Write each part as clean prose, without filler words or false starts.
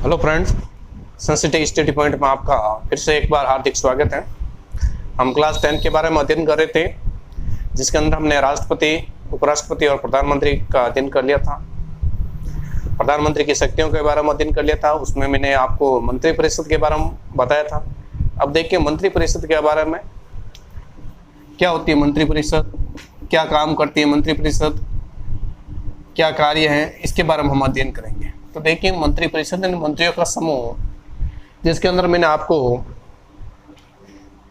Hello friends, sensitive study point में आपका फिर से एक बार हार्दिक स्वागत है। हम क्लास 10 के बारे में अध्ययन कर रहे थे, जिसके अंदर हमने राष्ट्रपति, उपराष्ट्रपति और प्रधानमंत्री का अध्ययन कर लिया था। प्रधानमंत्री की शक्तियों के बारे में अध्ययन कर लिया था। उसमें मैंने आपको मंत्रिपरिषद के बारे में बताया था। अब देखिए मंत्रिपरिषद के बारे में, क्या होती है मंत्रिपरिषद, क्या काम करती है मंत्रिपरिषद, क्या कार्य है, इसके बारे में हम अध्ययन करेंगे। तो देखिए मंत्रिपरिषद यानी मंत्रियों का समूह, जिसके अंदर मैंने आपको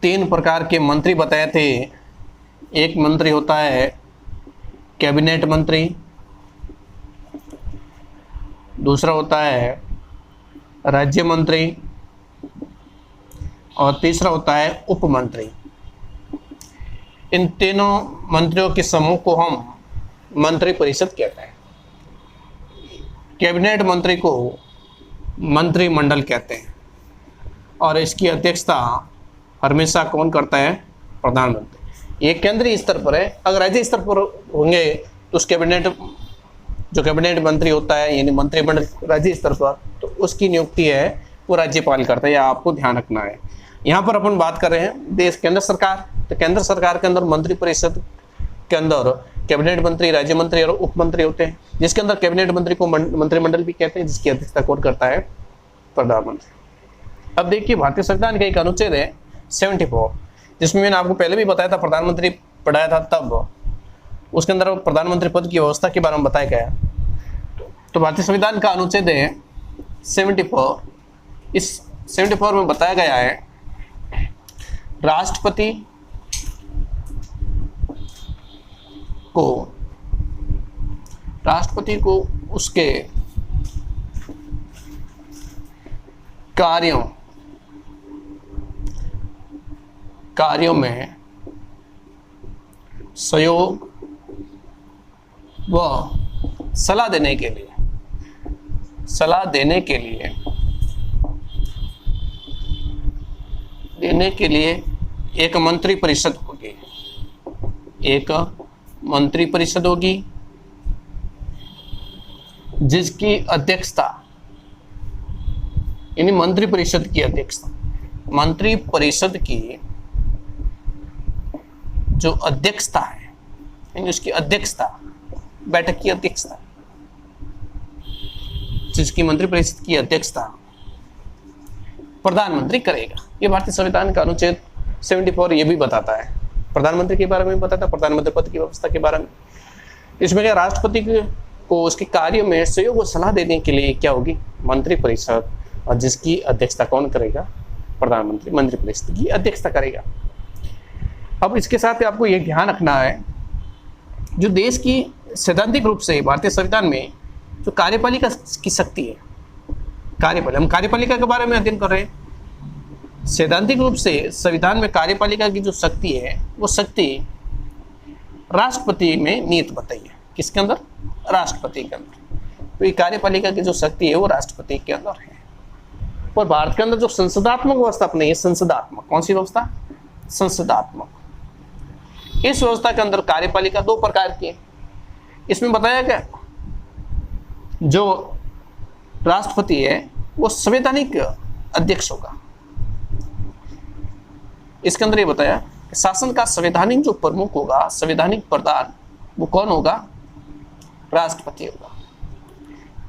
3 प्रकार के मंत्री बताए थे। एक मंत्री होता है कैबिनेट मंत्री, दूसरा होता है राज्य मंत्री और तीसरा होता है उप मंत्री। इन तीनों मंत्रियों के समूह को हम मंत्रिपरिषद कहते हैं। कैबिनेट मंत्री को मंत्रिमंडल कहते हैं और इसकी अध्यक्षता हमेशा कौन करता है? प्रधानमंत्री। ये केंद्रीय स्तर पर है। अगर राज्य स्तर पर होंगे तो उस जो कैबिनेट मंत्री होता है यानी मंत्रिमंडल राज्य स्तर पर, तो उसकी नियुक्ति है वो राज्यपाल करता है। यह आपको ध्यान रखना है। यहाँ पर अपन बात कर रहे हैं देश केंद्र सरकार। तो केंद्र सरकार के अंदर मंत्रिपरिषद के अंदर कैबिनेट मंत्री, राज्य मंत्री और उप मंत्री होते हैं, जिसके अंदर कैबिनेट मंत्री को मंत्रिमंडल भी कहते हैं, जिसकी अध्यक्षता कौन करता है? प्रधानमंत्री। अब देखिए भारतीय संविधान का एक अनुच्छेद है 74, जिसमें मैंने आपको पहले भी बताया था, प्रधानमंत्री पढ़ाया था तब। उसके अंदर प्रधानमंत्री पद की व्यवस्था के बारे में बताया गया। तो भारतीय संविधान का अनुच्छेद है 74। इस 74 में बताया गया है राष्ट्रपति को उसके कार्यों में सहयोग व सलाह देने के लिए एक मंत्रिपरिषद होगी, जिसकी अध्यक्षता यानी मंत्रिपरिषद की जो अध्यक्षता है यानी उसकी अध्यक्षता, बैठक की अध्यक्षता, जिसकी मंत्रिपरिषद की अध्यक्षता प्रधानमंत्री करेगा। ये भारतीय संविधान का अनुच्छेद 74 ये भी बताता है। प्रधानमंत्री के बारे में बताता है, प्रधानमंत्री पद की व्यवस्था के बारे में। इसमें क्या, राष्ट्रपति को उसके कार्यों में सहयोग और सलाह देने के लिए क्या होगी? मंत्रिपरिषद, और जिसकी अध्यक्षता कौन करेगा? प्रधानमंत्री मंत्रिपरिषद की अध्यक्षता करेगा। अब इसके साथ आपको ये ध्यान रखना है, जो देश की सैद्धांतिक रूप से भारतीय संविधान में जो कार्यपालिका की शक्ति है, हम कार्यपालिका के बारे में अध्ययन कर रहे हैं। सैद्धांतिक रूप से संविधान में कार्यपालिका की जो शक्ति है, वो शक्ति राष्ट्रपति में निहित बताई है। किसके अंदर? राष्ट्रपति के अंदर। तो ये कार्यपालिका की जो शक्ति है वो राष्ट्रपति के अंदर है। और भारत के अंदर जो संसदात्मक व्यवस्था अपनी है, संसदात्मक, कौन सी व्यवस्था? संसदात्मक। इस व्यवस्था के अंदर कार्यपालिका 2 प्रकार की है। इसमें बताया गया जो राष्ट्रपति है वो संवैधानिक अध्यक्ष होगा। इसके अंदर ये बताया कि शासन का संवैधानिक जो प्रमुख होगा, संवैधानिक प्रधान, वो कौन होगा? राष्ट्रपति होगा।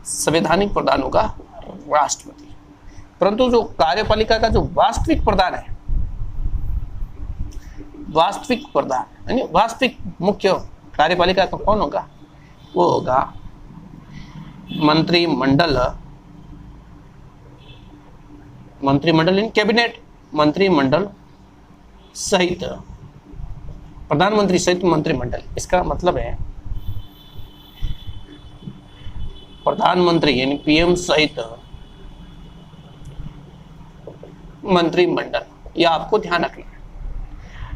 संवैधानिक प्रधान होगा राष्ट्रपति। परंतु जो कार्यपालिका का जो वास्तविक प्रधान है, वास्तविक प्रधान यानी वास्तविक मुख्य कार्यपालिका का कौन होगा? वो होगा मंत्रिमंडल इन कैबिनेट, मंत्रिमंडल सहित प्रधानमंत्री सहित मंत्रिमंडल। इसका मतलब है प्रधानमंत्री यानी पीएम सहित मंत्रिमंडल। यह आपको ध्यान रखना है।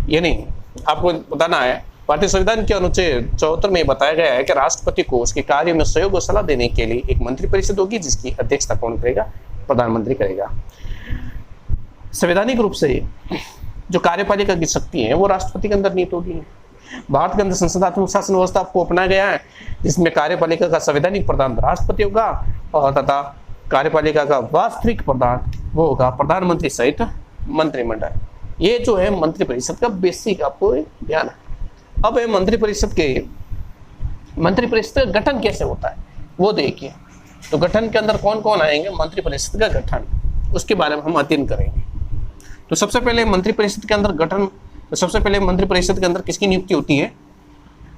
यानी आपको बताना है, भारतीय संविधान के अनुच्छेद 74 में बताया गया है कि राष्ट्रपति को उसके कार्य में सहयोग और सलाह देने के लिए एक मंत्रिपरिषद होगी, जिसकी अध्यक्षता कौन करेगा? प्रधानमंत्री करेगा। संवैधानिक रूप से जो कार्यपालिका की शक्ति है वो राष्ट्रपति के अंदर निहित होगी। भारत के अंदर संसदात्मक शासन व्यवस्था को अपनाया गया है, जिसमें कार्यपालिका का संवैधानिक प्रधान राष्ट्रपति होगा और तथा कार्यपालिका का वास्तविक प्रधान वो होगा प्रधानमंत्री सहित मंत्रिमंडल। ये जो है मंत्रिपरिषद का बेसिक आपको ध्यान है। अब है मंत्रिपरिषद का गठन कैसे होता है वो देखिए। तो गठन के अंदर कौन कौन आएंगे, मंत्रिपरिषद का गठन, उसके बारे में हम अध्ययन करेंगे। तो सबसे पहले मंत्रिपरिषद के अंदर गठन, तो सबसे पहले मंत्रिपरिषद के अंदर किसकी नियुक्ति होती है,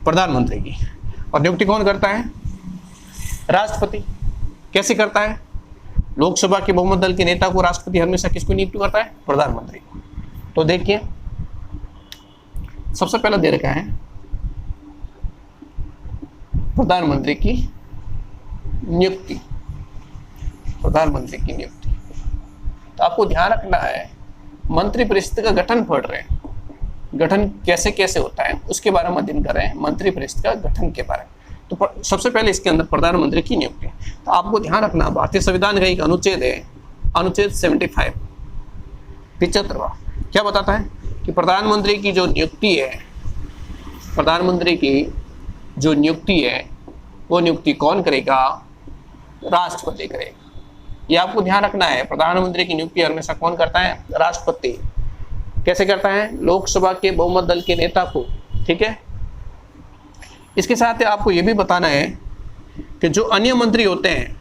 प्रधानमंत्री की। और नियुक्ति कौन करता है, राष्ट्रपति। कैसे करता है, लोकसभा के बहुमत दल के नेता को राष्ट्रपति हमेशा किसको नियुक्त करता है, प्रधानमंत्री। तो देखिए सबसे पहला दे रखा है प्रधानमंत्री की नियुक्ति, प्रधानमंत्री की नियुक्ति। तो आपको ध्यान रखना है मंत्रिपरिषद का गठन पढ़ रहे हैं, गठन कैसे कैसे होता है उसके बारे में अध्ययन कर रहे हैं, मंत्रिपरिषद का गठन के बारे में। तो सबसे पहले इसके अंदर प्रधानमंत्री की नियुक्ति। तो आपको ध्यान रखना भारतीय संविधान का एक अनुच्छेद है, अनुच्छेद 75 75वां, क्या बताता है कि प्रधानमंत्री की जो नियुक्ति है, प्रधानमंत्री की जो नियुक्ति है वो नियुक्ति कौन करेगा, राष्ट्रपति करेगा। ये आपको ध्यान रखना है, प्रधानमंत्री की नियुक्ति हमेशा कौन करता है, राष्ट्रपति। कैसे करता है, लोकसभा के बहुमत दल के नेता को, ठीक है। इसके साथ आपको ये भी बताना है कि जो अन्य मंत्री होते हैं,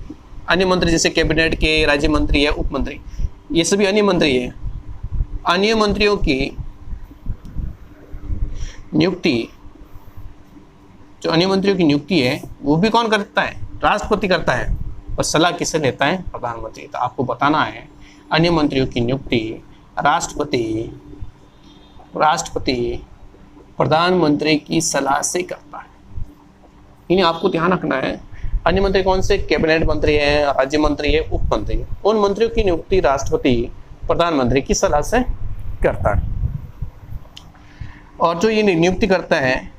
अन्य मंत्री जैसे कैबिनेट के, राज्य मंत्री है, उप मंत्री, ये सभी अन्य मंत्री है। अन्य मंत्रियों की नियुक्ति, जो अन्य मंत्रियों की नियुक्ति है वो भी कौन करता है, राष्ट्रपति करता है। और सलाह किससे लेता है, प्रधानमंत्री। तो आपको बताना है अन्य मंत्रियों की नियुक्ति राष्ट्रपति प्रधानमंत्री की सलाह से करता है। इन्हें आपको ध्यान रखना है। अन्य मंत्री कौन से, कैबिनेट मंत्री है, राज्य मंत्री है, उप मंत्री है। उन मंत्रियों की नियुक्ति राष्ट्रपति प्रधानमंत्री की सलाह से करता है। और जो ये नियुक्ति करता है,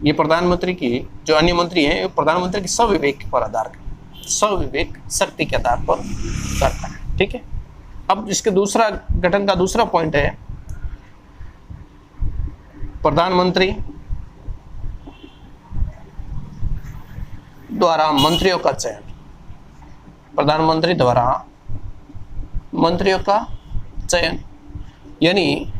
ये प्रधानमंत्री की जो अन्य मंत्री हैं, प्रधानमंत्री की स्वविवेक पर आधार, स्वविवेक शक्ति के आधार पर करता है, ठीक है। अब इसके दूसरा गठन का दूसरा पॉइंट है प्रधानमंत्री द्वारा मंत्रियों का चयन, प्रधानमंत्री द्वारा मंत्रियों का चयन, यानी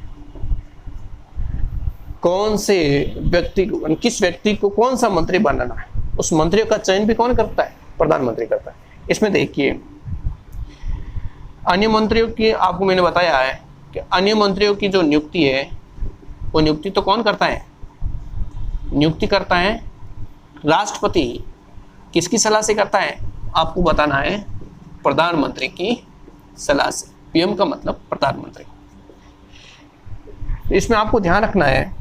कौन से व्यक्ति को, किस व्यक्ति को कौन सा मंत्री बनाना है, उस मंत्रियों का चयन भी कौन करता है, प्रधानमंत्री करता है। इसमें देखिए अन्य मंत्रियों की, आपको मैंने बताया है कि अन्य मंत्रियों की जो नियुक्ति है वो नियुक्ति तो कौन करता है, नियुक्ति करता है राष्ट्रपति। किसकी सलाह से करता है, आपको बताना है प्रधानमंत्री की सलाह से। पीएम का मतलब प्रधानमंत्री। इसमें आपको ध्यान रखना है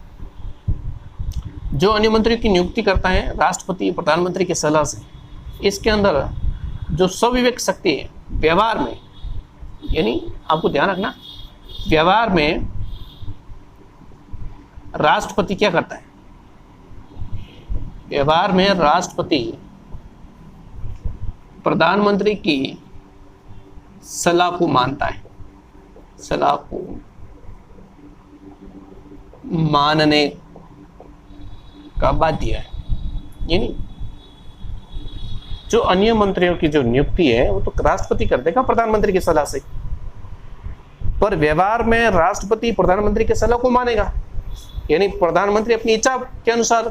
जो अन्य मंत्रियों की नियुक्ति करता है राष्ट्रपति प्रधानमंत्री की सलाह से, इसके अंदर जो स्वविवेक शक्ति है व्यवहार में, यानी आपको ध्यान रखना व्यवहार में राष्ट्रपति क्या करता है, व्यवहार में राष्ट्रपति प्रधानमंत्री की सलाह को मानता है, सलाह को मानने का बाध्य है। यानी जो अन्य मंत्रियों की जो नियुक्ति है वो तो राष्ट्रपति कर देगा प्रधानमंत्री की सलाह से, पर व्यवहार में राष्ट्रपति प्रधानमंत्री की सलाह को मानेगा। यानी प्रधानमंत्री अपनी इच्छा के अनुसार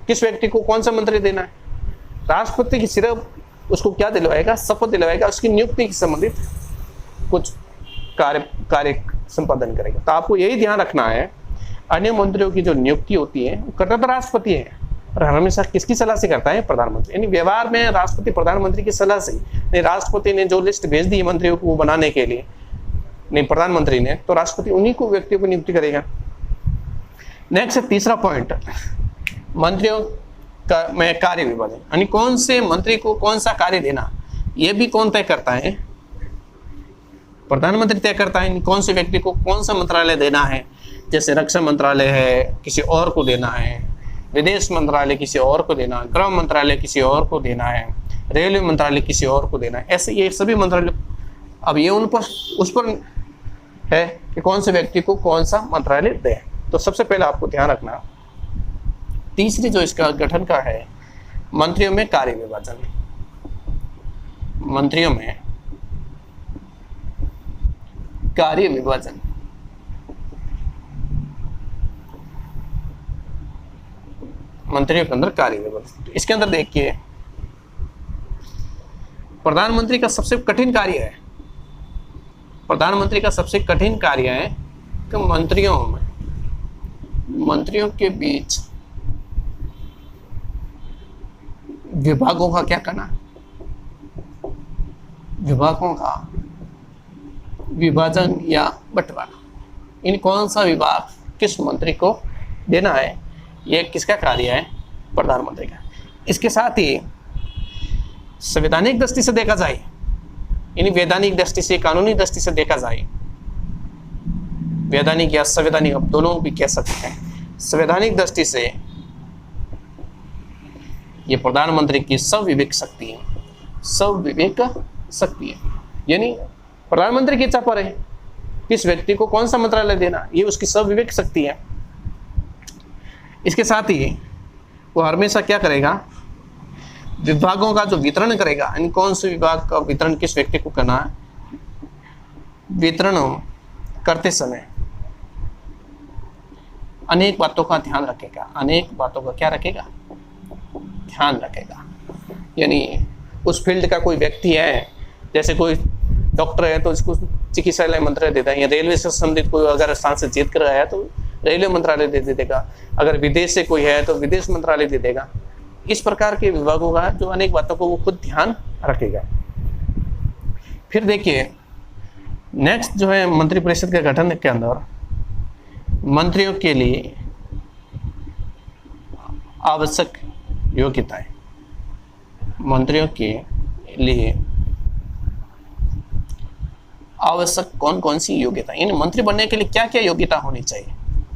किस व्यक्ति को कौन सा मंत्री देना है, राष्ट्रपति की सिर्फ उसको क्या दिलवाएगा, शपथ दिलवाएगा, उसकी नियुक्ति से संबंधित कुछ कार्य संपादन करेगा। तो आपको यही ध्यान रखना है अन्य मंत्रियों की जो नियुक्ति होती है वो करता तो राष्ट्रपति है, और हमेशा किसकी सलाह से करता है, प्रधानमंत्री। यानी व्यवहार में राष्ट्रपति प्रधानमंत्री की सलाह से, नहीं राष्ट्रपति ने जो लिस्ट भेज दी है मंत्रियों को बनाने के लिए, नहीं प्रधानमंत्री ने, तो राष्ट्रपति उन्हीं को व्यक्तियों को नियुक्ति करेगा। नेक्स्ट है तीसरा पॉइंट, मंत्रियों का में कार्य विभाजन, यानी कौन से मंत्री को कौन सा कार्य देना, यह भी कौन तय करता है, प्रधानमंत्री तय करता है। कौन से व्यक्ति को कौन सा मंत्रालय देना है, जैसे रक्षा मंत्रालय है किसी और को देना है, विदेश मंत्रालय किसी और को देना, गृह मंत्रालय किसी और को देना है, रेलवे मंत्रालय किसी और को देना है, ऐसे ये सभी मंत्रालय। अब ये उन पर उस पर है कि कौन से व्यक्ति को कौन सा मंत्रालय दे। तो सबसे पहले आपको ध्यान रखना, तीसरी जो इसका गठन का है, मंत्रियों में कार्य विभाजन। मंत्रियों में कार्य विभाजन। मंत्रियों के अंदर कार्य विभाजन। इसके अंदर देखिए, प्रधानमंत्री का सबसे कठिन कार्य है, प्रधानमंत्री का सबसे कठिन कार्य है कि मंत्रियों के बीच विभागों का क्या करना, विभागों का विभाजन या बंटवारा। इन कौन सा विभाग किस मंत्री को देना है, यह किसका कार्य है, प्रधानमंत्री का। इसके साथ ही संवैधानिक दृष्टि से देखा जाए, यानी वैधानिक दृष्टि से, कानूनी दृष्टि से देखा जाए, वैधानिक या संवैधानिक अब दोनों भी कह सकते हैं। संवैधानिक दृष्टि से ये प्रधानमंत्री की संविवेक शक्ति है, संविवेक शक्ति है, यानी प्रधानमंत्री की इच्छा पर है किस व्यक्ति को कौन सा मंत्रालय देना, ये उसकी संविवेक शक्ति है। इसके साथ ही वो हमेशा क्या करेगा, विभागों का जो वितरण करेगा, यानी कौन से विभाग का वितरण किस व्यक्ति को करना है, वितरण करते समय अनेक बातों का ध्यान रखेगा, अनेक बातों का क्या रखेगा, ध्यान रखेगा। यानी उस फील्ड का कोई व्यक्ति है, जैसे कोई डॉक्टर है तो इसको चिकित्सालय मंत्रालय देता है, या रेलवे से संबंधित कोई अगर स्थान से जीत कर आया तो रेलवे मंत्रालय दे देगा, अगर विदेश से कोई है तो विदेश मंत्रालय दे देगा। इस प्रकार के विभागों का जो अनेक बातों को वो खुद ध्यान रखेगा। फिर देखिए नेक्स्ट जो है, मंत्रिपरिषद के गठन के अंदर मंत्रियों के लिए आवश्यक योग्यताएं, मंत्रियों के लिए आवश्यक कौन कौन सी योग्यता, इन मंत्री बनने के लिए क्या क्या योग्यता होनी चाहिए,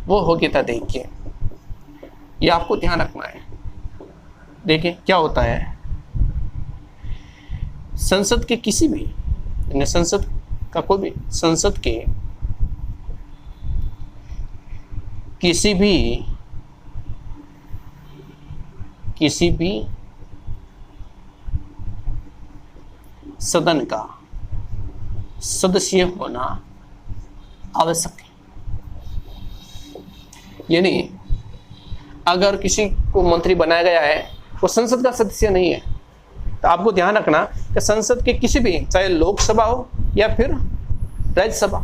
वो योग्यता देखिए, ये आपको ध्यान रखना है। देखिए क्या होता है, संसद के किसी भी, संसद का कोई भी, संसद के किसी भी सदन का सदस्य होना आवश्यक है। यानी अगर किसी को मंत्री बनाया गया है वो संसद का सदस्य नहीं है, तो आपको ध्यान रखना कि संसद के किसी भी, चाहे लोकसभा हो या फिर राज्यसभा,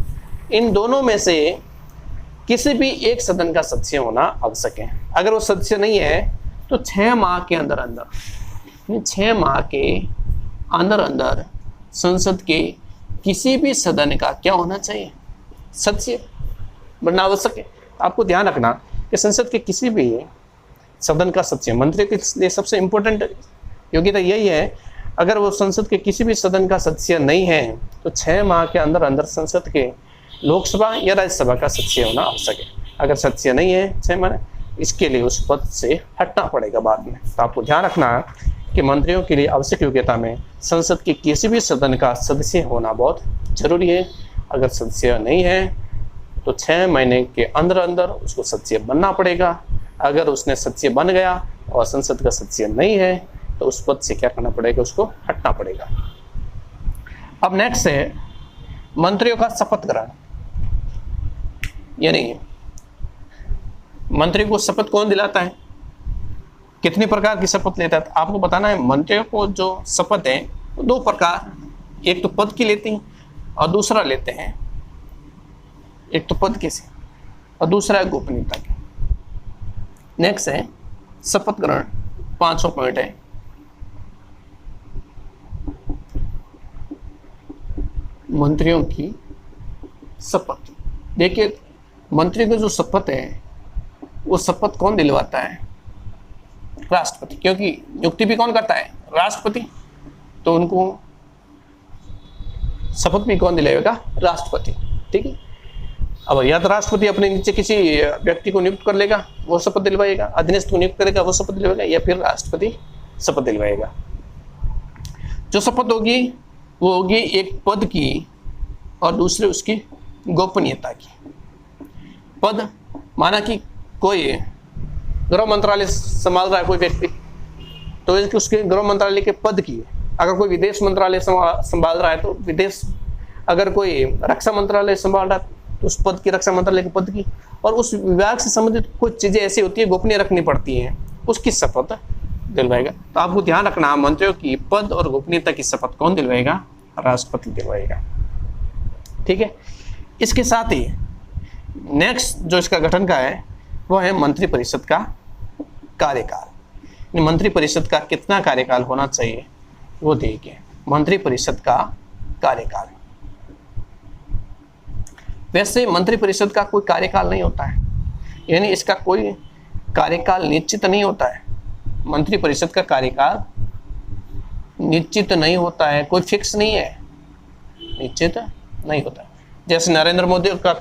इन दोनों में से किसी भी एक सदन का सदस्य होना आवश्यक है। अगर वो सदस्य नहीं है तो 6 माह के अंदर 6 माह के अंदर संसद के किसी भी सदन का क्या होना चाहिए, सदस्य बनना आवश्यक है। आपको ध्यान रखना कि संसद के किसी भी सदन का सदस्य, मंत्री के लिए सबसे इंपॉर्टेंट योग्यता यही है, अगर वो संसद के किसी भी सदन का सदस्य नहीं है तो 6 माह के अंदर संसद के लोकसभा या राज्यसभा का सदस्य होना आवश्यक है। अगर सदस्य नहीं है 6 माह, इसके लिए उस पद से हटना पड़ेगा बाद में। तो आपको ध्यान रखना है कि मंत्रियों के लिए आवश्यक योग्यता में संसद के किसी भी सदन का सदस्य होना बहुत जरूरी है। अगर सदस्य नहीं है तो 6 महीने के अंदर उसको सदस्य बनना पड़ेगा। अगर उसने सदस्य बन गया और संसद का सदस्य नहीं है तो उस पद से क्या करना पड़ेगा, उसको हटना पड़ेगा। अब नेक्स्ट है मंत्रियों का शपथ ग्रहण। यानी मंत्री को शपथ कौन दिलाता है, कितनी प्रकार की शपथ लेता है, तो आपको बताना है। मंत्रियों को जो शपथ है वो 2 प्रकार, एक तो पद की लेते हैं और दूसरा लेते हैं, एक तो पद की से और दूसरा है गोपनीयता की। नेक्स्ट है शपथ ग्रहण, 5वां पॉइंट है। मंत्रियों की शपथ। देखिए मंत्री की जो शपथ है वो शपथ कौन दिलवाता है, राष्ट्रपति, क्योंकि नियुक्ति भी कौन करता है, राष्ट्रपति। तो उनको शपथ भी कौन दिलाएगा, राष्ट्रपति। ठीक है, अब या तो राष्ट्रपति अपने नीचे किसी व्यक्ति को नियुक्त कर लेगा, वो शपथ दिलवाएगा, अधीनस्थ को नियुक्त करेगा, वो शपथ दिलवाएगा, या फिर राष्ट्रपति शपथ दिलवाएगा। जो शपथ होगी वो होगी एक पद की और दूसरे उसकी गोपनीयता की। पद माना कि कोई गृह मंत्रालय संभाल रहा है कोई व्यक्ति, तो उसके गृह मंत्रालय के पद की अगर कोई विदेश मंत्रालय संभाल रहा है तो विदेश, अगर कोई रक्षा मंत्रालय संभाल रहा है तो उस पद की, रक्षा मंत्रालय के पद की, और उस विभाग से संबंधित कुछ चीजें ऐसी होती है गोपनीय रखनी पड़ती हैं, उसकी शपथ दिलवाएगा। तो आपको ध्यान रखना, मंत्रियों की पद और गोपनीयता की शपथ कौन दिलवाएगा? राष्ट्रपति दिलवाएगा। ठीक है। इसके साथ ही नेक्स्ट जो इसका गठन का है वो है मंत्रिपरिषद का कार्यकाल। मंत्रिपरिषद का कितना कार्यकाल होना चाहिए वो देखिए। मंत्रिपरिषद का कार्यकाल, वैसे मंत्रिपरिषद का कोई कार्यकाल नहीं होता है, यानी इसका कोई कार्यकाल निश्चित नहीं होता है। मंत्रिपरिषद का कार्यकाल निश्चित नहीं होता है, कोई फिक्स नहीं है, निश्चित नहीं होता है। जैसे नरेंद्र मोदी का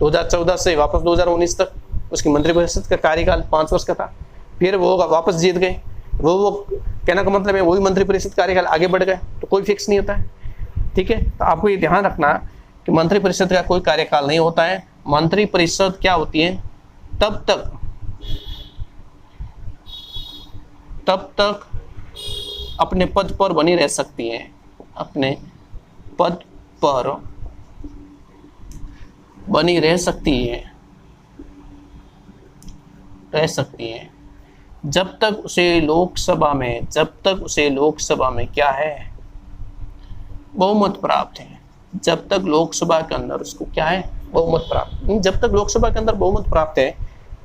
2014 से वापस 2019 तक उसकी मंत्रिपरिषद का कार्यकाल 5 वर्ष का था, फिर वो वापस जीत गए, वो कहने का मतलब है वही मंत्रिपरिषद कार्यकाल आगे बढ़ गए, तो कोई फिक्स नहीं होता है। ठीक है। तो आपको ये ध्यान रखना कि मंत्रिपरिषद का कोई कार्यकाल नहीं होता है। मंत्रिपरिषद क्या होती है? तब तक अपने पद पर बनी रह सकती है, अपने पद पर बनी रह सकती है जब तक उसे लोकसभा में क्या है? बहुमत प्राप्त है। जब तक लोकसभा के अंदर उसको क्या है? बहुमत प्राप्त। जब तक लोकसभा के अंदर बहुमत प्राप्त है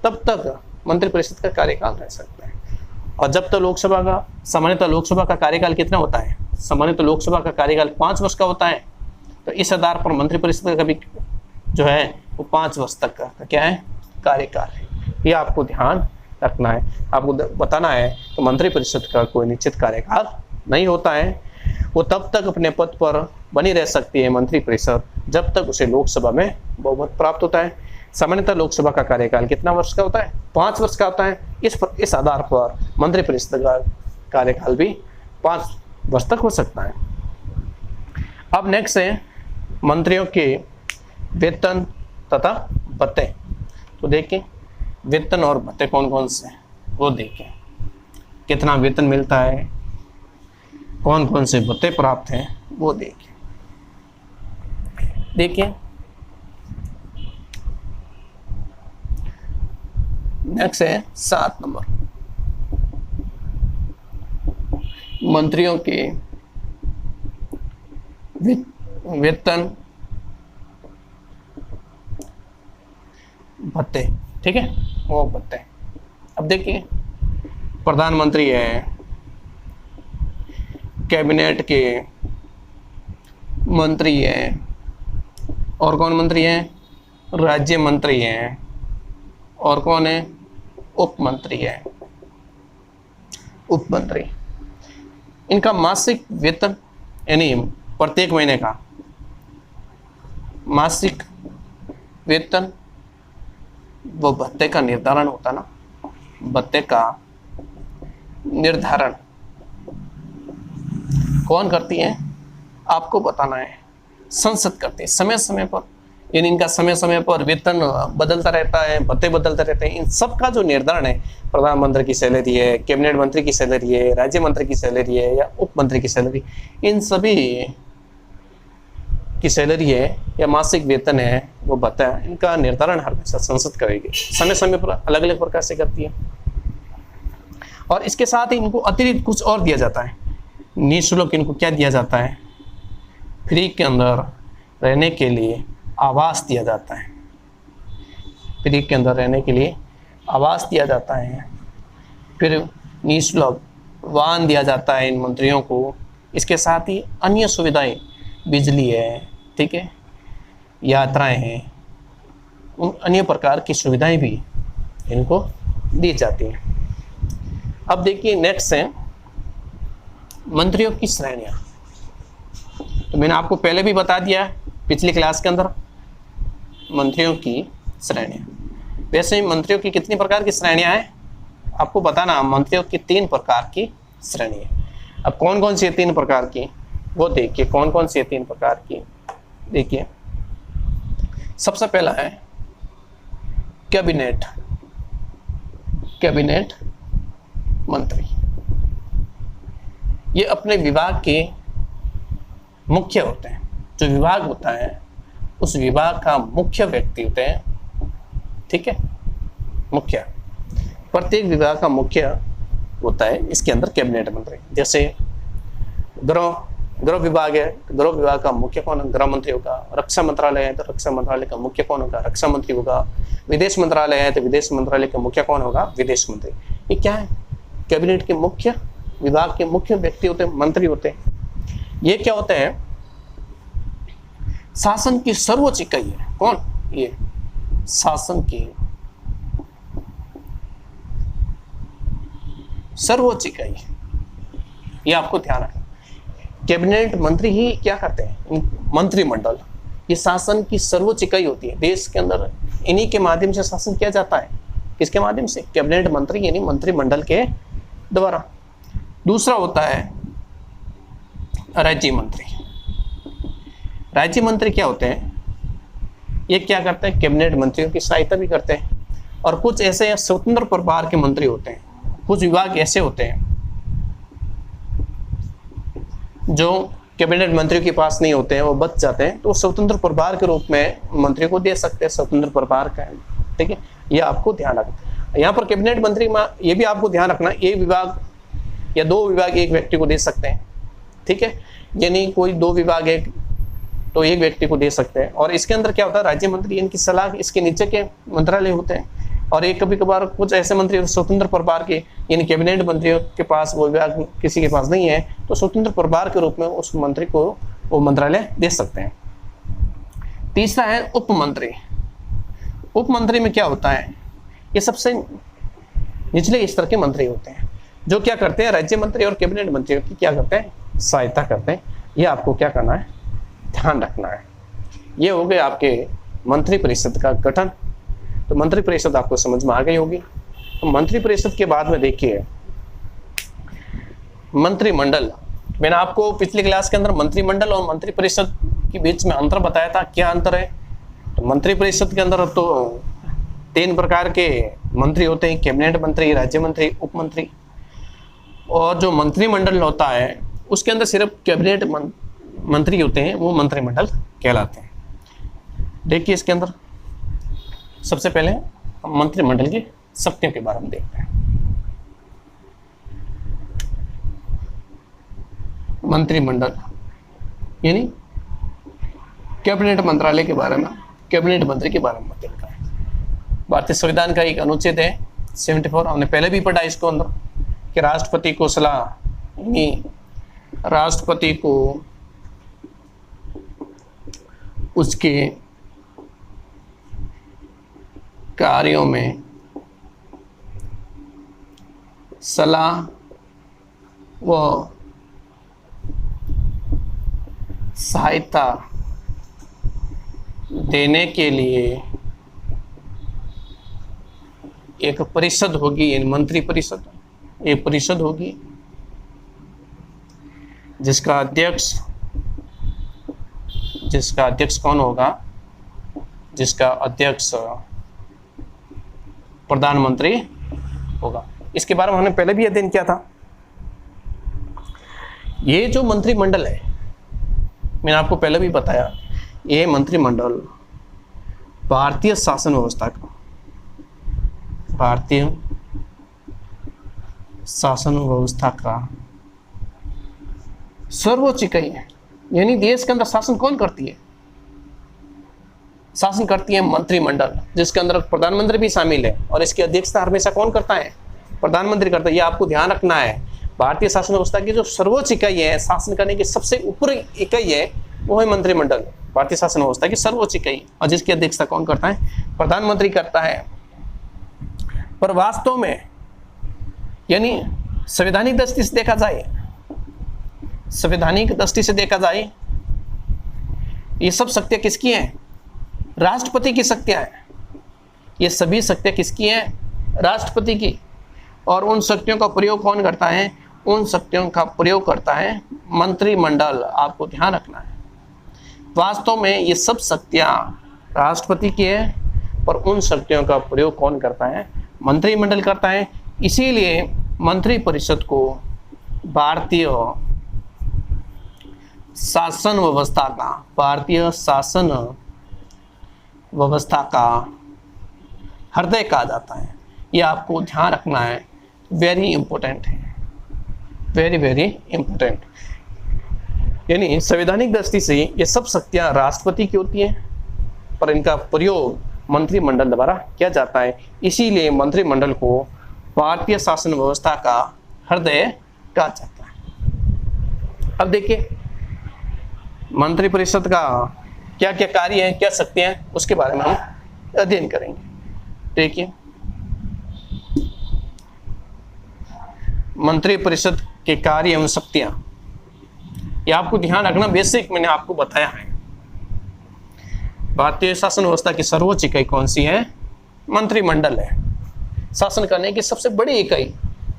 तब तक मंत्रिपरिषद का कार्यकाल रह सकता है। और जब तक सामान्यतः लोकसभा का कार्यकाल कितना होता है? सामान्यतः लोकसभा का कार्यकाल 5 वर्ष का होता है। तो इस आधार पर मंत्रिपरिषद का भी जो है वो 5 वर्ष तक का क्या है? कार्यकाल है। ये आपको ध्यान रखना है, आपको बताना है कि मंत्रिपरिषद का कोई निश्चित कार्यकाल नहीं होता है। वो तब तक अपने पद पर बनी रह सकती है मंत्रिपरिषद जब तक उसे लोकसभा में बहुमत प्राप्त होता है। सामान्यतः लोकसभा का कार्यकाल कितना वर्ष का होता है? 5 वर्ष का होता है। इस आधार पर मंत्रिपरिषद का कार्यकाल भी 5 वर्ष तक हो सकता है। अब नेक्स्ट है मंत्रियों के वेतन तथा भत्ते। तो देखिए वेतन और भत्ते कौन कौन से वो देखें, कितना वेतन मिलता है, कौन कौन से भत्ते प्राप्त हैं वो देखिए। नेक्स्ट है 7 नंबर, मंत्रियों के वेतन भत्ते। ठीक है, वो भत्ते। अब देखिए प्रधानमंत्री है, कैबिनेट के मंत्री है, और कौन मंत्री है? राज्य मंत्री है, और कौन है? उप मंत्री है। उप मंत्री, इनका मासिक वेतन यानी प्रत्येक महीने का मासिक वेतन वो भत्ते का निर्धारण होता ना, भत्ते का निर्धारण कौन करती है? आपको बताना है, संसद करती है समय समय पर। यानी इनका समय समय पर वेतन बदलता रहता है, भत्ते बदलते रहते हैं। इन सब का जो निर्धारण है, प्रधानमंत्री की सैलरी है, कैबिनेट मंत्री की सैलरी है, राज्य मंत्री की सैलरी है या उप मंत्री की सैलरी, इन सभी की सैलरी है या मासिक वेतन है वो भत्ता है, इनका निर्धारण हमेशा संसद करेगी, समय समय पर अलग अलग प्रकार से करती है। और इसके साथ ही इनको अतिरिक्त कुछ और दिया जाता है, निःशुल्क इनको क्या दिया जाता है? फ्री के अंदर रहने के लिए आवास दिया जाता है। फ्री के अंदर रहने के लिए आवास दिया जाता है। फिर निःशुल्क वाहन दिया जाता है इन मंत्रियों को। इसके साथ ही अन्य सुविधाएं, बिजली है, ठीक है, यात्राएं हैं, उन अन्य प्रकार की सुविधाएं भी इनको दी जाती हैं। अब देखिए नेक्स्ट है मंत्रियों की श्रेणियां। तो मैंने आपको पहले भी बता दिया पिछली क्लास के अंदर मंत्रियों की श्रेणियां। वैसे ही मंत्रियों की कितनी प्रकार की श्रेणियां हैं आपको बताना। मंत्रियों की 3 प्रकार की श्रेणी है। अब कौन कौन सी है 3 प्रकार की वो देखिए। कौन कौन सी है 3 प्रकार की देखिए। सबसे पहला है कैबिनेट, कैबिनेट मंत्री। ये अपने विभाग के मुख्य होते हैं। जो विभाग होता है उस विभाग का मुख्य व्यक्ति होते हैं, ठीक है, मुख्य। प्रत्येक विभाग का मुख्य होता है इसके अंदर कैबिनेट मंत्री। जैसे गृह विभाग है, गृह विभाग का मुख्य कौन? गृह मंत्री होगा। रक्षा मंत्रालय है तो रक्षा मंत्रालय का मुख्य कौन होगा? रक्षा मंत्री होगा। विदेश मंत्रालय है तो विदेश मंत्रालय का मुख्य कौन होगा? विदेश मंत्री। ये क्या है? कैबिनेट के मुख्य, विभाग के मुख्य व्यक्ति होते हैं, मंत्री होते हैं। ये क्या होते हैं? शासन की सर्वोच्च इकाई है। कौन? ये शासन की सर्वोच्च इकाई। ये आपको ध्यान रखना। कैबिनेट मंत्री ही क्या करते हैं? मंत्रिमंडल, ये शासन की सर्वोच्च इकाई होती है देश के अंदर। इन्हीं के माध्यम से शासन किया जाता है। किसके माध्यम से? कैबिनेट मंत्री यानी मंत्रिमंडल के द्वारा। दूसरा होता है राज्य मंत्री। राज्य मंत्री क्या होते हैं? ये क्या करते हैं? कैबिनेट मंत्रियों की सहायता भी करते हैं। और कुछ ऐसे स्वतंत्र प्रभार के मंत्री होते हैं। कुछ विभाग ऐसे होते हैं जो कैबिनेट मंत्री के पास नहीं होते हैं, वो बच जाते हैं, तो स्वतंत्र प्रभार के रूप में मंत्री को दे सकते हैं। स्वतंत्र प्रभार का है, ठीक है, ये आपको ध्यान रखना। यहाँ पर कैबिनेट मंत्री में ये भी आपको ध्यान रखना, एक विभाग या दो विभाग एक व्यक्ति को दे सकते हैं, ठीक है, यानी कोई दो विभाग एक तो एक व्यक्ति को दे सकते हैं। और इसके अंदर क्या होता है? राज्य मंत्री, इनकी सलाह इसके नीचे के मंत्रालय होते हैं। और एक कभी कभार कुछ ऐसे मंत्री स्वतंत्र प्रभार के, यानी कैबिनेट मंत्रियों के पास वो विभाग किसी के पास नहीं है, तो स्वतंत्र प्रभार के रूप में उस मंत्री को वो मंत्रालय दे सकते हैं। तीसरा है उप मंत्री। उप मंत्री में क्या होता है? ये सबसे निचले स्तर के मंत्री होते हैं जो क्या करते हैं? राज्य मंत्री और कैबिनेट मंत्रियों की क्या करते हैं? सहायता करते हैं। ये आपको क्या करना है? ध्यान रखना है। ये हो गए आपके मंत्री परिषद का गठन। तो मंत्री परिषद आपको समझ में आ गई होगी। तो मंत्री परिषद के बाद में देखिए मंत्रिमंडल। मैंने आपको पिछली क्लास के अंदर मंत्रिमंडल और मंत्री परिषद के बीच में अंतर बताया था। क्या अंतर है? तो मंत्री परिषद के अंदर तो 3 प्रकार के मंत्री होते हैं, कैबिनेट मंत्री, राज्य मंत्री, उप मंत्री। और जो मंत्रिमंडल होता है उसके अंदर सिर्फ कैबिनेट मंत्री होते हैं, वो मंत्रिमंडल कहलाते हैं। देखिए इसके अंदर सबसे पहले हम मंत्रिमंडल की शक्तियों के बारे में देखते हैं। मंत्रिमंडल यानी कैबिनेट मंत्रालय के बारे में, कैबिनेट मंत्री के बारे में देखा है। भारतीय संविधान का एक अनुच्छेद है 74, हमने पहले भी पढ़ा इसको अंदर, कि राष्ट्रपति को सलाह, यानी राष्ट्रपति को उसके कार्यों में सलाह व सहायता देने के लिए एक परिषद होगी, यानी मंत्री परिषद। एक परिषद होगी जिसका अध्यक्ष कौन होगा? जिसका अध्यक्ष प्रधानमंत्री होगा। इसके बारे में हमने पहले भी अध्ययन किया था। ये जो मंत्रिमंडल है, मैंने आपको पहले भी बताया, ये मंत्रिमंडल भारतीय शासन व्यवस्था का, भारतीय शासन व्यवस्था का सर्वोच्च इकाई है। यानी देश के अंदर शासन कौन करती है? शासन करती है मंत्रिमंडल, जिसके अंदर प्रधानमंत्री भी शामिल है। और इसकी अध्यक्षता हमेशा कौन करता है? प्रधानमंत्री करता है। ये आपको ध्यान रखना है। भारतीय शासन व्यवस्था की जो सर्वोच्च इकाई है, शासन करने की सबसे ऊपर इकाई है, वो है मंत्रिमंडल। भारतीय शासन व्यवस्था की सर्वोच्च इकाई, और जिसकी अध्यक्षता कौन करता है? प्रधानमंत्री करता है। पर वास्तव में, यानी संवैधानिक दृष्टि से देखा जाए, संवैधानिक दृष्टि से देखा जाए, ये सब शक्तियां किसकी हैं? राष्ट्रपति की शक्तियां हैं। ये सभी शक्तियां किसकी हैं? राष्ट्रपति की। और उन शक्तियों का प्रयोग कौन करता है? उन शक्तियों का प्रयोग करता है मंत्रिमंडल। आपको ध्यान रखना है। वास्तव में ये सब शक्तियां राष्ट्रपति की है, पर उन शक्तियों का प्रयोग कौन करता है? मंत्रिमंडल करता है। इसीलिए मंत्री परिषद को भारतीय शासन व्यवस्था का, भारतीय शासन व्यवस्था का हृदय कहा जाता है। ये आपको ध्यान रखना है, वेरी इंपॉर्टेंट है, वेरी वेरी इंपॉर्टेंट। यानी संवैधानिक दृष्टि से ये सब शक्तियां राष्ट्रपति की होती हैं, पर इनका प्रयोग मंत्रिमंडल द्वारा किया जाता है। इसीलिए मंत्रिमंडल को भारतीय शासन व्यवस्था का हृदय कहा जाता है। अब देखिए मंत्रिपरिषद का क्या क्या कार्य है, क्या शक्तियां हैं, उसके बारे में हम अध्ययन करेंगे। देखिए मंत्रिपरिषद के कार्य एवं शक्तियां, ये आपको ध्यान रखना, बेसिक मैंने आपको बताया है। भारतीय शासन व्यवस्था की सर्वोच्च इकाई कौन सी है? मंत्रिमंडल है। शासन करने की सबसे बड़ी इकाई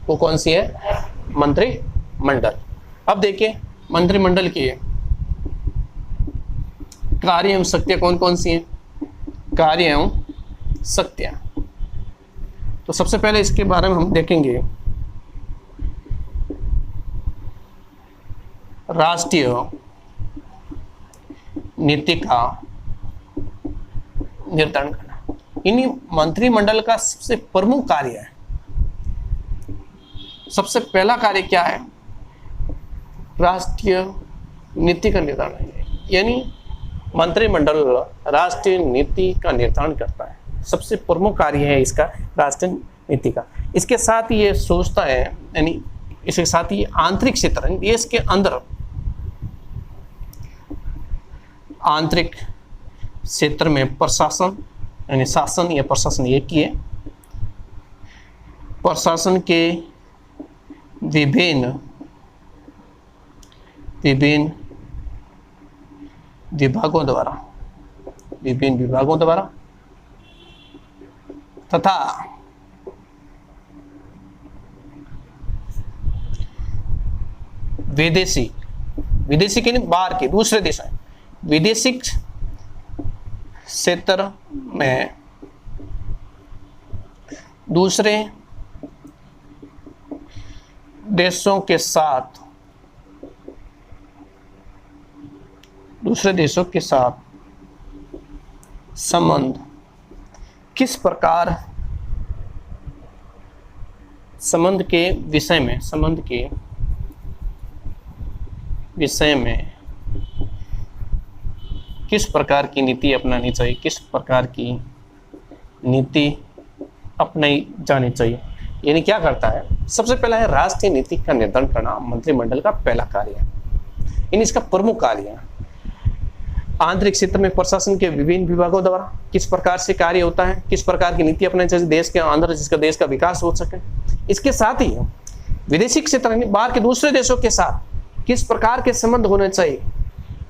वो कौन सी है? मंत्रिमंडल। अब देखिए मंत्रिमंडल के कार्य एवं शक्तियां कौन कौन सी हैं? कार्य एवं शक्तियां, तो सबसे पहले इसके बारे में हम देखेंगे। राष्ट्रीय नीति का निर्धारण करना, इन्हीं मंत्रिमंडल का सबसे प्रमुख कार्य है। सबसे पहला कार्य क्या है? राष्ट्रीय नीति का निर्धारण है। यानी मंत्रिमंडल राष्ट्रीय नीति का निर्धारण करता है, सबसे प्रमुख कार्य है इसका राष्ट्रीय नीति का। इसके साथ ये सोचता है, यानी इसके साथ ही आंतरिक क्षेत्र, देश के अंदर आंतरिक क्षेत्र में प्रशासन यानी शासन या प्रशासन एक ही है। प्रशासन के विभिन्न विभागों द्वारा तथा विदेशी के नहीं, बाहर के दूसरे देश हैं, विदेशी क्षेत्र में दूसरे देशों के साथ संबंध किस प्रकार, संबंध के विषय में किस प्रकार की नीति अपनानी चाहिए, किस प्रकार की नीति अपनाई जानी चाहिए। यानी क्या करता है? सबसे पहला है राष्ट्रीय नीति का निर्धारण करना, मंत्रिमंडल का पहला कार्य है। यानी इसका प्रमुख कार्य है। आंतरिक क्षेत्र में प्रशासन के विभिन्न विभागों द्वारा किस प्रकार से कार्य होता है, किस प्रकार की नीति अपनानी चाहिए देश के अंदर, जिसका देश का विकास हो सके। इसके साथ ही विदेशी क्षेत्र यानी बाहर के दूसरे देशों के साथ किस प्रकार के संबंध होने चाहिए,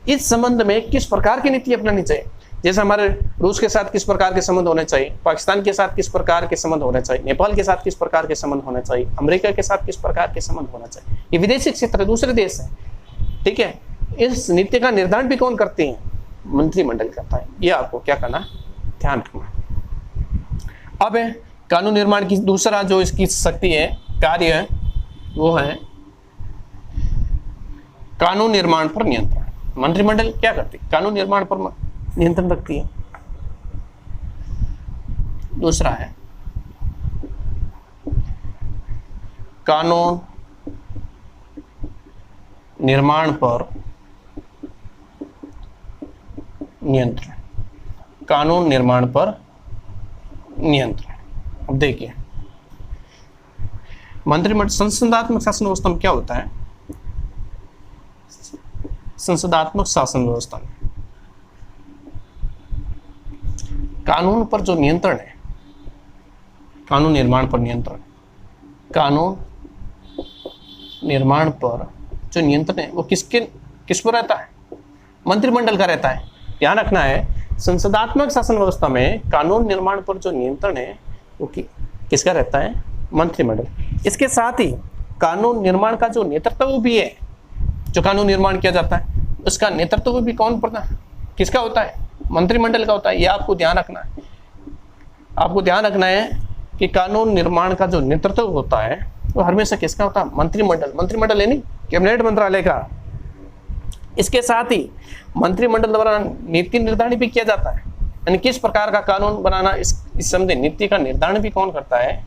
इस संबंध में किस प्रकार की नीति अपनानी चाहिए। जैसे हमारे रूस के साथ किस प्रकार के संबंध होने चाहिए, पाकिस्तान के साथ किस प्रकार के संबंध होने चाहिए, नेपाल के साथ किस प्रकार के संबंध होने चाहिए, अमेरिका के साथ किस प्रकार के संबंध होना चाहिए। ये विदेशी क्षेत्र दूसरे देश है, ठीक है। इस नीति का निर्धारण भी कौन करते हैं? मंत्रिमंडल करता है। ये आपको क्या करना, ध्यान रखना। अब है कानून निर्माण की दूसरा जो इसकी शक्ति है, कार्य है, वो है कानून निर्माण पर नियंत्रण। मंत्रिमंडल क्या करती है? कानून निर्माण पर नियंत्रण रखती है। दूसरा है कानून निर्माण पर नियंत्रण, कानून निर्माण पर नियंत्रण। अब देखिए मंत्रिमंडल संसदात्मक शासन व्यवस्था में क्या होता है? संसदात्मक शासन व्यवस्था में कानून पर जो नियंत्रण है, कानून निर्माण पर नियंत्रण, कानून निर्माण पर जो नियंत्रण है वो किस पर रहता है? मंत्रिमंडल का रहता है। ध्यान रखना है, संसदात्मक शासन व्यवस्था में कानून निर्माण पर जो नियंत्रण है वो किसका रहता है? मंत्रिमंडल। इसके साथ ही कानून निर्माण का जो नेतृत्व भी है, जो कानून निर्माण किया जाता है उसका नेतृत्व भी कौन करता है? किसका होता है? मंत्रिमंडल का होता है। यह आपको ध्यान रखना है। आपको ध्यान रखना है कि कानून निर्माण का जो नेतृत्व होता है वो हमेशा किसका होता है? मंत्रिमंडल। मंत्रिमंडल यानी कैबिनेट मंत्रालय का। इसके साथ ही मंत्रिमंडल द्वारा नीति निर्धारण भी किया जाता है, यानी किस प्रकार का कानून बनाना, इस संबंधी नीति का निर्धारण भी कौन करता है?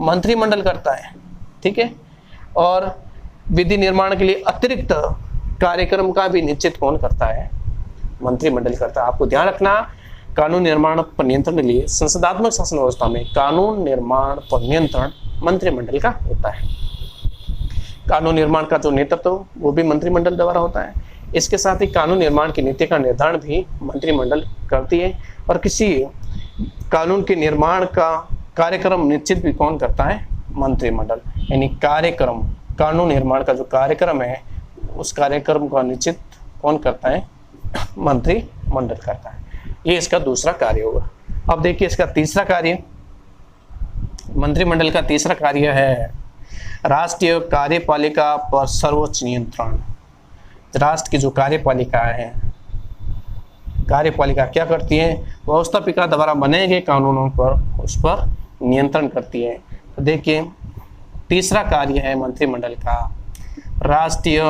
मंत्रिमंडल करता है। ठीक है। और विधि निर्माण के लिए अतिरिक्त कार्यक्रम का भी निश्चित कौन करता है? मंत्रिमंडल करता है। आपको ध्यान रखना, कानून निर्माण पर नियंत्रण के लिए संसदात्मक शासन व्यवस्था में कानून निर्माण पर नियंत्रण मंत्रिमंडल का होता है। कानून निर्माण का जो नेतृत्व वो भी मंत्रिमंडल द्वारा होता है। इसके साथ ही कानून निर्माण की नीति का निर्धारण भी मंत्रिमंडल करती है। और किसी कानून के निर्माण का कार्यक्रम निश्चित भी कौन करता है? मंत्रिमंडल। यानी कार्यक्रम, कानून निर्माण का जो कार्यक्रम है उस कार्यक्रम का निश्चित कौन करता है? मंत्रिमंडल करता है। ये इसका दूसरा कार्य होगा। अब देखिए इसका तीसरा कार्य, मंत्रिमंडल का तीसरा कार्य है राष्ट्रीय कार्यपालिका पर सर्वोच्च नियंत्रण। राष्ट्र की जो कार्यपालिका है, कार्यपालिका क्या करती है? व्यवस्थापिका द्वारा बनाए गए कानूनों पर उस पर नियंत्रण करती है। तो देखिए तीसरा कार्य है मंत्रिमंडल का राष्ट्रीय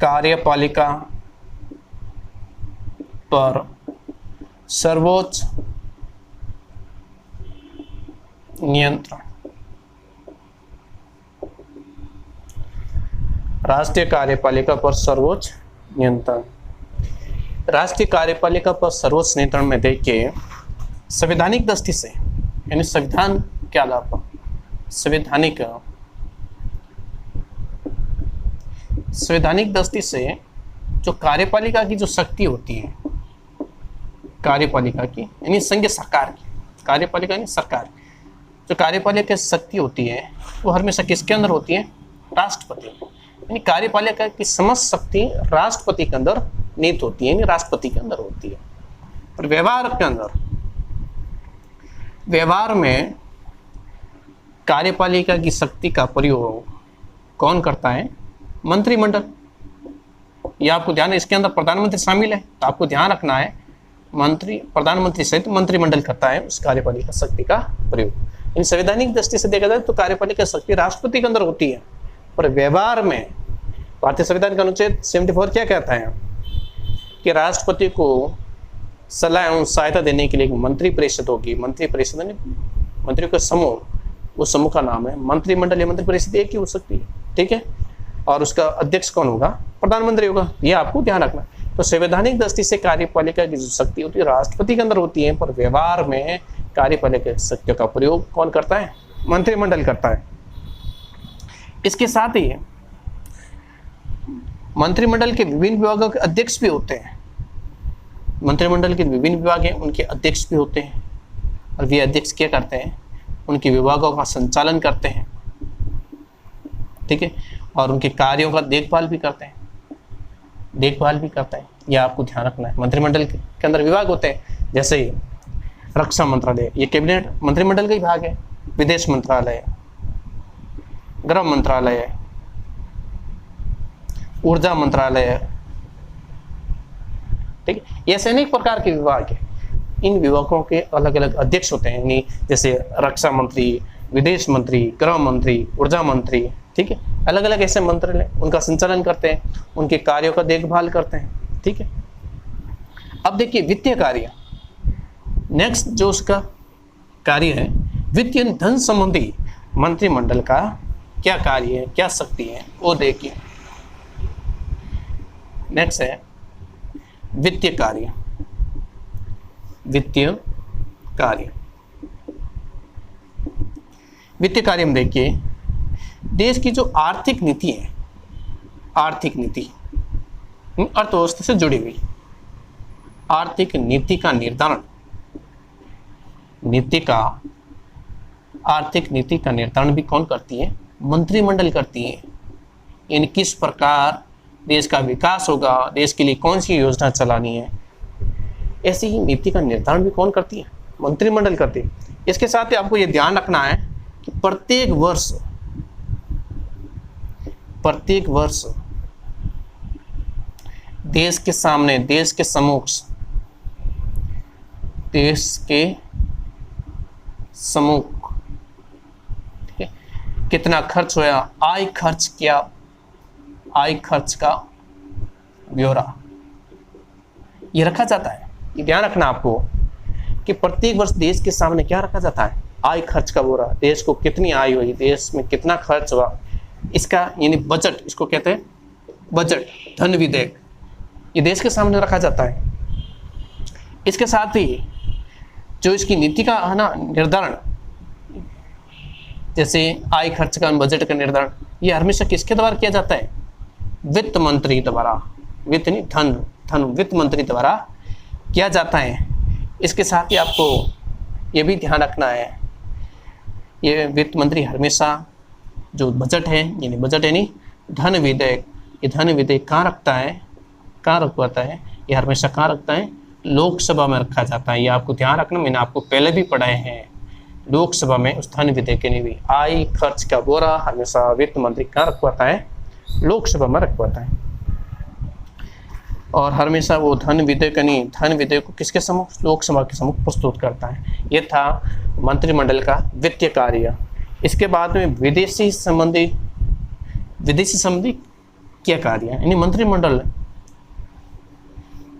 कार्यपालिका पर सर्वोच्च नियंत्रण। राष्ट्रीय कार्यपालिका पर सर्वोच्च नियंत्रण। राष्ट्रीय कार्यपालिका पर सर्वोच्च नियंत्रण में देखिए संवैधानिक दृष्टि से, यानी संविधान के आधार पर संवैधानिक दृष्टि से जो कार्यपालिका की जो शक्ति होती है, कार्यपालिका की यानी संघीय सरकार की, कार्यपालिका यानी सरकार, जो कार्यपालिका की शक्ति होती है वो हमेशा किसके अंदर होती है? राष्ट्रपति। यानी कार्यपालिका की समस्त शक्ति राष्ट्रपति के अंदर निहित होती है, यानी राष्ट्रपति के अंदर होती है। और व्यवहार के अंदर, व्यवहार में कार्यपालिका की शक्ति का प्रयोग कौन करता है? मंत्रिमंडल। ये आपको ध्यान है, इसके अंदर प्रधानमंत्री शामिल है, तो आपको ध्यान रखना है प्रधानमंत्री सहित मंत्रिमंडल करता है उस कार्यपालिका शक्ति का प्रयोग। इन संवैधानिक दृष्टि से देखा जाए तो कार्यपालिका शक्ति राष्ट्रपति के अंदर होती है, पर व्यवहार में भारतीय संविधान का अनुच्छेद 74 क्या कहता है कि राष्ट्रपति को सलाह एवं सहायता देने के लिए एक मंत्री परिषद होगी। मंत्री परिषद यानी मंत्रियों का समूह, उस समूह का नाम है मंत्रिमंडल या मंत्री परिषद, एक ही हो सकती है। ठीक है। और उसका अध्यक्ष कौन होगा? प्रधानमंत्री होगा। यह आपको ध्यान रखना। तो संवैधानिक दृष्टि से कार्यपालिका की जो शक्ति होती है राष्ट्रपति के अंदर होती है, पर व्यवहार में कार्यपालिका शक्तियों का प्रयोग कौन करता है? मंत्रिमंडल करता है। इसके साथ ही मंत्रिमंडल के विभिन्न विभागों के अध्यक्ष भी होते हैं। मंत्रिमंडल के विभिन्न विभाग हैं, उनके अध्यक्ष भी होते हैं, और वे अध्यक्ष क्या करते हैं? उनके विभागों का संचालन करते हैं। ठीक है। और उनके कार्यों का देखभाल भी करते हैं, यह आपको ध्यान रखना है। मंत्रिमंडल के अंदर विभाग होते हैं, जैसे रक्षा मंत्रालय, ये कैबिनेट मंत्रिमंडल का ही भाग है। विदेश मंत्रालय, गृह मंत्रालय, ऊर्जा मंत्रालय। ठीक है। ये ऐसे अनेक प्रकार के विभाग है। इन विभागों के अलग अलग अध्यक्ष होते हैं, यानी जैसे रक्षा मंत्री, विदेश मंत्री, गृह मंत्री, ऊर्जा मंत्री। ठीक है। अलग अलग ऐसे मंत्रालय उनका संचालन करते हैं, उनके कार्यों का देखभाल करते हैं। ठीक है। अब देखिए वित्तीय कार्य, नेक्स्ट जो उसका कार्य है वित्तीय धन संबंधी मंत्रिमंडल का क्या कार्य है, क्या शक्ति है, वो देखिए। नेक्स्ट है वित्तीय कार्य। वित्तीय कार्य में देखिए देश की जो आर्थिक नीति है, आर्थिक नीति अर्थव्यवस्था से जुड़ी हुई आर्थिक नीति का निर्धारण, आर्थिक नीति का निर्धारण भी कौन करती है? मंत्रिमंडल करती है। यानी किस प्रकार देश का विकास होगा, देश के लिए कौन सी योजना चलानी है, ऐसी ही नीति का निर्धारण भी कौन करती है? मंत्रिमंडल करती है। इसके साथ ही आपको यह ध्यान रखना है कि प्रत्येक वर्ष देश के सामने, देश के समूह, ठीक है, कितना खर्च हुआ, आय खर्च क्या, आय खर्च का ब्यौरा ये रखा जाता है। ये ध्यान रखना आपको कि प्रत्येक वर्ष देश के सामने क्या रखा जाता है, आय खर्च का ब्यौरा। देश को कितनी आय हुई, देश में कितना खर्च हुआ, इसका यानी बजट, इसको कहते हैं बजट, धन विधेयक, ये देश के सामने रखा जाता है। इसके साथ ही जो इसकी नीति का है ना निर्धारण, जैसे आय खर्च का, बजट का निर्धारण, ये हमेशा किसके द्वारा किया जाता है, वित्त मंत्री द्वारा, वित्त नहीं धन वित्त मंत्री द्वारा किया जाता है। इसके साथ ही आपको ये भी ध्यान रखना है, ये वित्त मंत्री हमेशा जो बजट है, यानी बजट है नहीं धन विधेयक, ये धन विधेयक कहाँ रखता है, कहाँ रखवाता है, ये हमेशा कहाँ रखता है, लोकसभा में रखा जाता है। ये आपको ध्यान रखना, मैंने आपको पहले भी पढ़ाए हैं, लोकसभा में उस धन विधेयक के लिए भी आय खर्च का ब्यौरा हमेशा वित्त मंत्री कहाँ रखवाता है, लोकसभा में रखवाता है। और हमेशा वो धन विधेयक यानी धन विधेयक को किसके सम्मुख, लोकसभा के सम्मुख प्रस्तुत करता है। ये था मंत्रिमंडल का वित्तीय कार्य। इसके बाद में विदेशी संबंधी क्या कार्य, यानी मंत्रिमंडल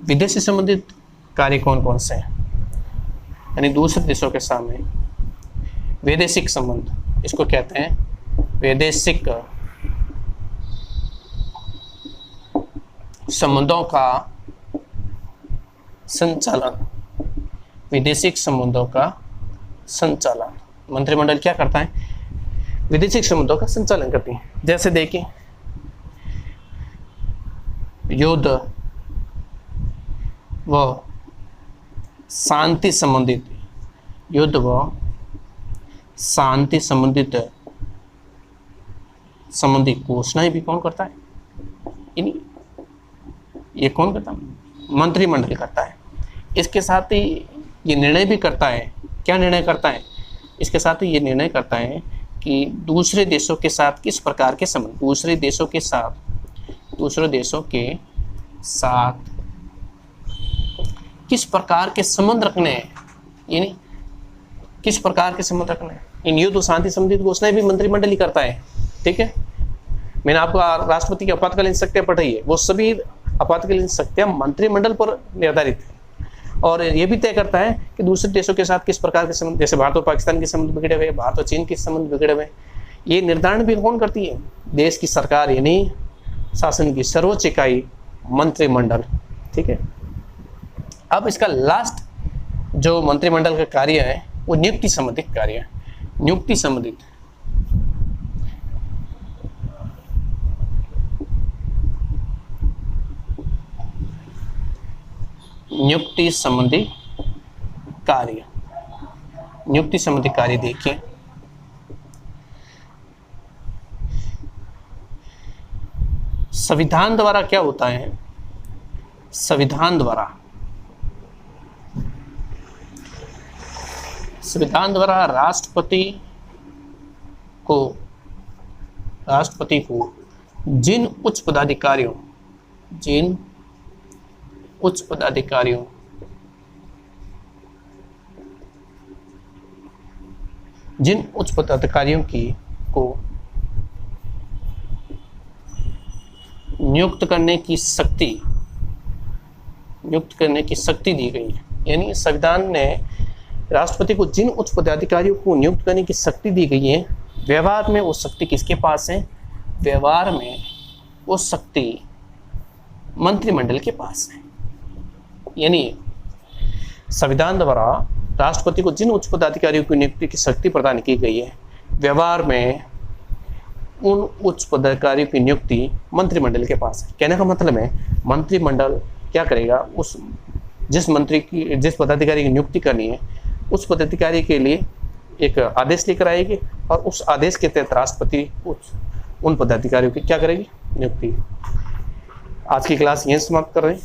विदेशी संबंधित कार्य कौन कौन से हैं, यानी दूसरे देशों के सामने वैदेशिक संबंध, इसको कहते हैं वैदेशिक संबंधों का संचालन, विदेशिक संबंधों का संचालन। मंत्रिमंडल क्या करता है, विदेशिक संबंधों का संचालन करती है। जैसे देखिए युद्ध व शांति संबंधित, युद्ध व शांति संबंधी घोषणाएं भी कौन करता है, ये कौन करता है, मंत्रिमंडल करता है। इसके साथ ही ये निर्णय भी करता है, क्या निर्णय करता है, इसके साथ ही ये निर्णय करता है कि दूसरे देशों के साथ किस प्रकार के संबंध, दूसरे देशों के साथ किस प्रकार के संबंध रखने हैं, यानी किस प्रकार के संबंध रखने हैं। इन युद्ध शांति संबंधित घोषणाएं भी मंत्रिमंडल ही करता है, ठीक है। मैंने आपको राष्ट्रपति की आपातकालीन शक्तियां पढ़ाई है, वो सभी आपातकालीन शक्तियां मंत्रिमंडल पर निर्धारित है। और ये भी तय करता है कि दूसरे देशों के साथ किस प्रकार के संबंध, जैसे भारत और पाकिस्तान के संबंध बिगड़े हुए, भारत और चीन के संबंध बिगड़े हुए, ये निर्धारण भी कौन करती है, देश की सरकार, यानी शासन की सर्वोच्च इकाई मंत्रिमंडल, ठीक है। अब इसका लास्ट जो मंत्रिमंडल का कार्य है वो नियुक्ति संबंधित कार्य है। नियुक्ति संबंधित कार्य देखिए, संविधान द्वारा क्या होता है, संविधान द्वारा राष्ट्रपति को जिन उच्च पदाधिकारियों को नियुक्त करने की शक्ति दी गई है। यानी संविधान ने राष्ट्रपति को जिन उच्च पदाधिकारियों को नियुक्त करने की शक्ति दी गई है, व्यवहार में वो शक्ति किसके पास है, व्यवहार में वो शक्ति मंत्रिमंडल के पास है। यानी संविधान द्वारा राष्ट्रपति को जिन उच्च पदाधिकारियों की नियुक्ति की शक्ति प्रदान की गई है, व्यवहार में उन उच्च पदाधिकारियों की नियुक्ति मंत्रिमंडल के पास है। कहने का मतलब है मंत्रिमंडल क्या करेगा, उस जिस पदाधिकारी की नियुक्ति करनी है उस पदाधिकारी के लिए एक आदेश लेकर आएगी और उस आदेश के तहत राष्ट्रपति उन पदाधिकारियों की क्या करेगी, नियुक्ति। आज की क्लास यहीं समाप्त कर रहे हैं।